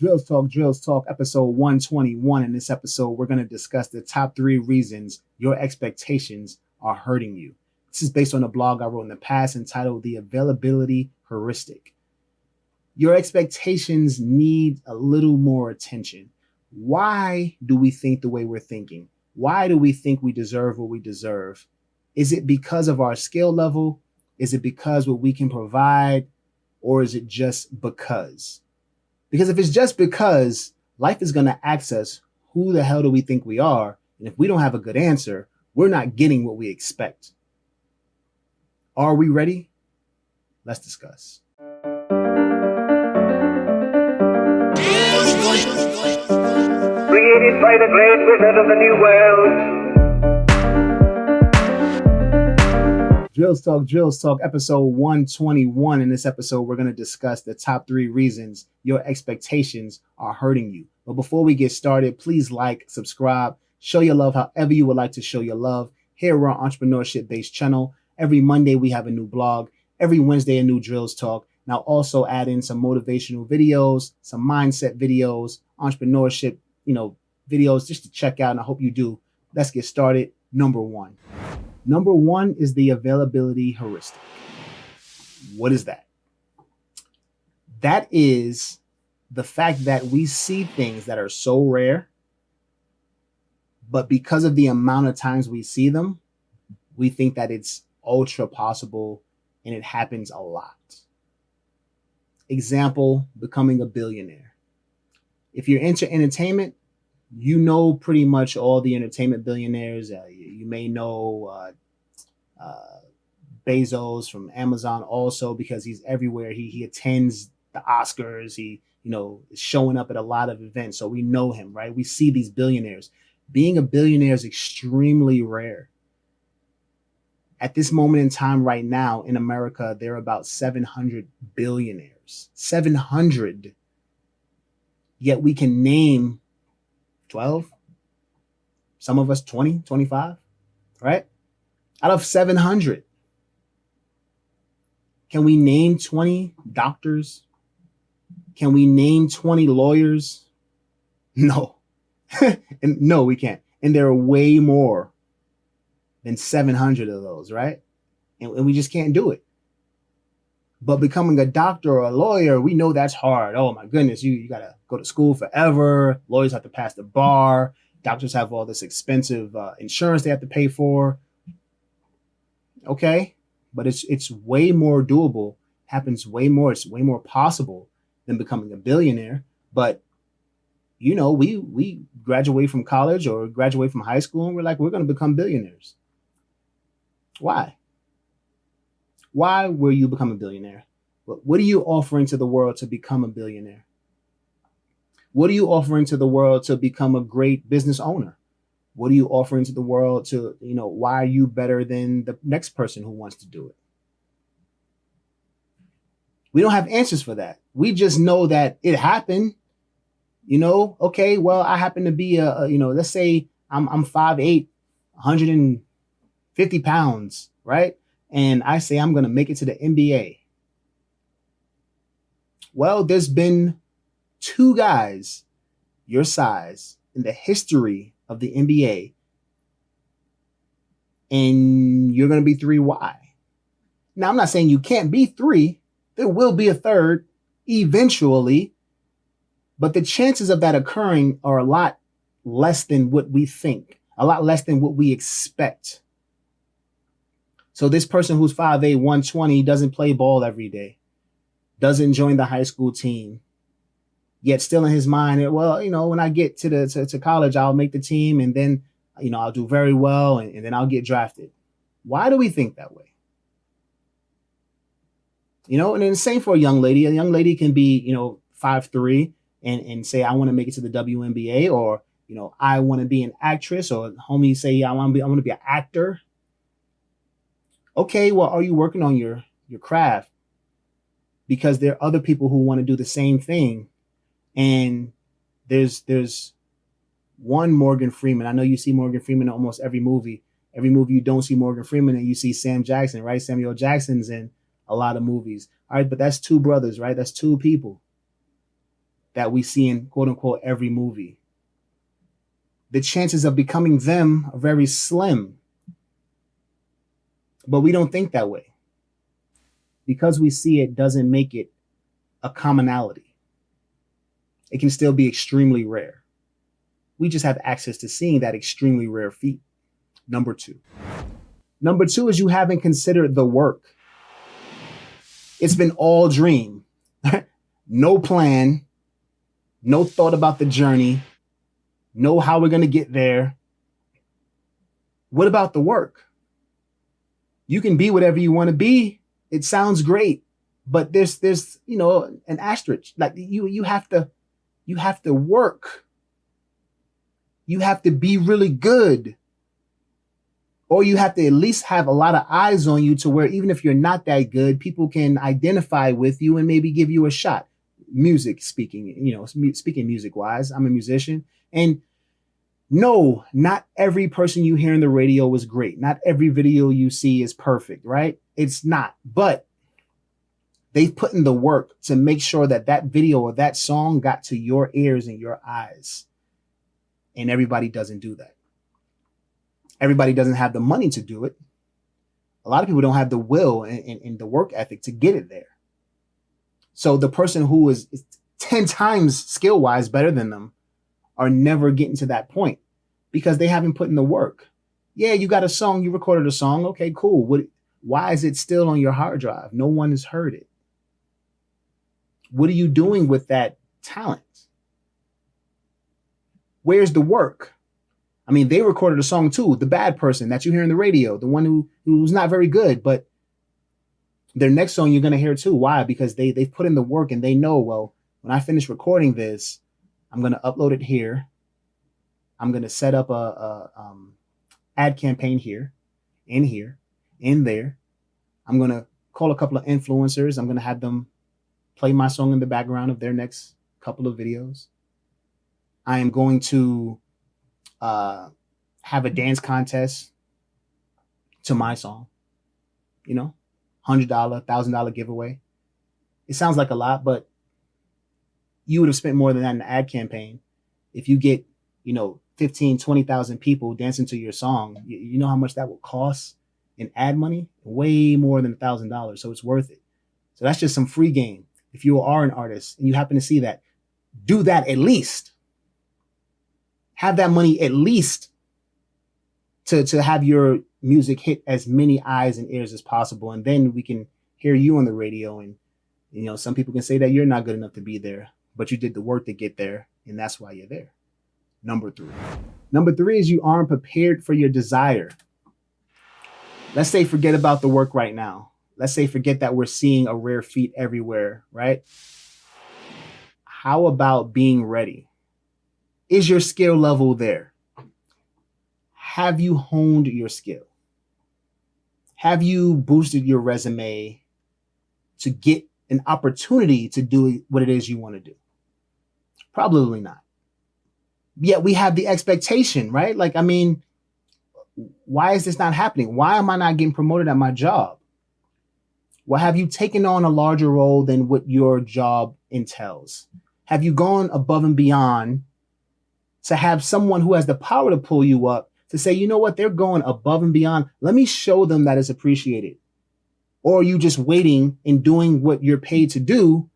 Drills Talk, episode 121. In this episode, we're going to discuss the top 3 reasons your expectations are hurting you. This is based on a blog I wrote in the past entitled The Availability Heuristic. Your expectations need a little more attention. Why do we think the way we're thinking? Why do we think we deserve what we deserve? Is it because of our skill level? Is it because what we can provide? Or is it just because? Because if it's just because, life is going to ask us, who the hell do we think we are? And if we don't have a good answer, we're not getting what we expect. Are we ready? Let's discuss. Created by the great wizard of the new world. Drills Talk, episode 121. In this episode, we're going to discuss the top 3 reasons your expectations are hurting you. But before we get started, please like, subscribe, show your love however you would like to show your love. Here we're an entrepreneurship-based channel. Every Monday, we have a new blog. Every Wednesday, a new Drills Talk. Now also add in some motivational videos, some mindset videos, entrepreneurship, videos just to check out. And I hope you do. Let's get started. Number 1. Number 1 is the availability heuristic. What is that? That is the fact that we see things that are so rare, but because of the amount of times we see them, we think that it's ultra possible and it happens a lot. Example, becoming a billionaire. If you're into entertainment, you know pretty much all the entertainment billionaires. You may know Bezos from Amazon also because he's everywhere. He attends the Oscars. He is showing up at a lot of events. So we know him, right? We see these billionaires. Being a billionaire is extremely rare. At this moment in time right now in America, there are about 700 billionaires. 700. Yet we can name 12, some of us 20, 25, right? Out of 700. Can we name 20 doctors? Can we name 20 lawyers? No. And no, we can't. And there are way more than 700 of those, right? And we just can't do it. But becoming a doctor or a lawyer, we know that's hard. Oh my goodness, you got to go to school forever. Lawyers have to pass the bar. Doctors have all this expensive insurance they have to pay for. Okay, but it's way more doable, happens way more. It's way more possible than becoming a billionaire. But, we graduate from college or graduate from high school and we're going to become billionaires. Why? Why will you become a billionaire? What are you offering to the world to become a billionaire? What are you offering to the world to become a great business owner? What are you offering to the world to, why are you better than the next person who wants to do it? We don't have answers for that. We just know that it happened. Okay, well, I happen to be let's say I'm 5'8", 150 pounds, right? And I say I'm going to make it to the NBA. Well, there's been 2 guys your size in the history of the NBA, and you're going to be 3 why. Now, I'm not saying you can't be 3. There will be a 3rd eventually, but the chances of that occurring are a lot less than what we think, a lot less than what we expect. So this person who's 5'8", 120 doesn't play ball every day, doesn't join the high school team, yet still in his mind, well, when I get to college, I'll make the team and then, I'll do very well and then I'll get drafted. Why do we think that way? And then the same for a young lady. A young lady can be, 5'3" and say, I want to make it to the WNBA, or, I want to be an actress, or homie say, I want to be an actor. Okay, well, are you working on your craft? Because there are other people who want to do the same thing. And there's one Morgan Freeman. I know you see Morgan Freeman in almost every movie. Every movie you don't see Morgan Freeman and you see Sam Jackson, right? Samuel Jackson's in a lot of movies. All right, but that's 2 brothers, right? That's 2 people. that we see in quote unquote every movie. The chances of becoming them are very slim. But we don't think that way. Because we see it doesn't make it a commonality. It can still be extremely rare. We just have access to seeing that extremely rare feat. Number two. Number two is you haven't considered the work. It's been all dream. No plan, no thought about the journey, no how we're going to get there. What about the work? You can be whatever you want to be. It sounds great, but there's an asterisk. Like you have to work. You have to be really good. Or you have to at least have a lot of eyes on you to where even if you're not that good, people can identify with you and maybe give you a shot. Music speaking, speaking music wise, I'm a musician. And no, not every person you hear on the radio is great. Not every video you see is perfect, right? It's not. But they've put in the work to make sure that that video or that song got to your ears and your eyes. And everybody doesn't do that. Everybody doesn't have the money to do it. A lot of people don't have the will and the work ethic to get it there. So the person who is 10 times skill-wise better than them are never getting to that point because they haven't put in the work. Yeah, you got a song, you recorded a song. Okay, cool. Why is it still on your hard drive? No one has heard it. What are you doing with that talent? Where's the work? I mean, they recorded a song too, the bad person that you hear on the radio, the one who's not very good, but their next song you're going to hear too. Why? Because they've put in the work and they know, well, when I finish recording this, I'm going to upload it here. I'm going to set up a ad campaign here, in there. I'm going to call a couple of influencers. I'm going to have them play my song in the background of their next couple of videos. I am going to have a dance contest to my song, $100, $1,000 giveaway. It sounds like a lot, but you would have spent more than that in the ad campaign. If you get, 15, 20,000 people dancing to your song, you know how much that will cost in ad money? Way more than $1,000. So it's worth it. So that's just some free game. If you are an artist and you happen to see that, do that at least. Have that money at least to have your music hit as many eyes and ears as possible. And then we can hear you on the radio. And, some people can say that you're not good enough to be there, but you did the work to get there. And that's why you're there. Number three is you aren't prepared for your desire. Let's say forget about the work right now. Let's say forget that we're seeing a rare feat everywhere, right? How about being ready? Is your skill level there? Have you honed your skill? Have you boosted your resume to get an opportunity to do what it is you want to do? Probably not. Yet we have the expectation, right? Why is this not happening? Why am I not getting promoted at my job? Well, have you taken on a larger role than what your job entails? Have you gone above and beyond to have someone who has the power to pull you up to say, you know what, they're going above and beyond. Let me show them that it's appreciated. Or are you just waiting and doing what you're paid to do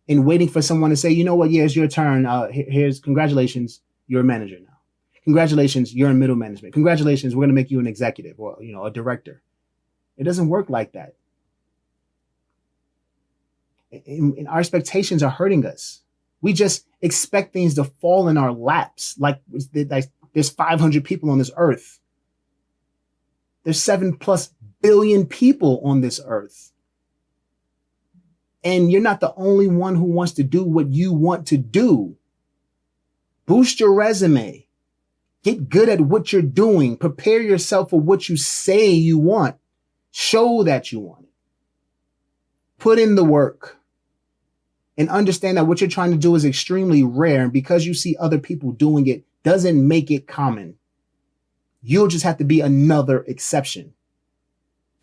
and waiting for someone to say, you know what, yeah, it's your turn. Here's congratulations, you're a manager now. Congratulations, you're in middle management. Congratulations, we're going to make you an executive or, a director. It doesn't work like that. And our expectations are hurting us. We just expect things to fall in our laps. Like there's 500 people on this earth. There's 7+ billion people on this earth. And you're not the only one who wants to do what you want to do. Boost your resume. Get good at what you're doing. Prepare yourself for what you say you want. Show that you want it. Put in the work. And understand that what you're trying to do is extremely rare. And because you see other people doing it doesn't make it common. You'll just have to be another exception.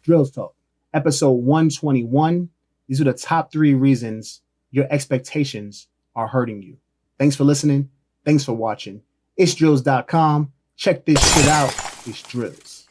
Drills Talk, episode 121. These are the top 3 reasons your expectations are hurting you. Thanks for listening. Thanks for watching. It's drills.com. Check this shit out. It's drills.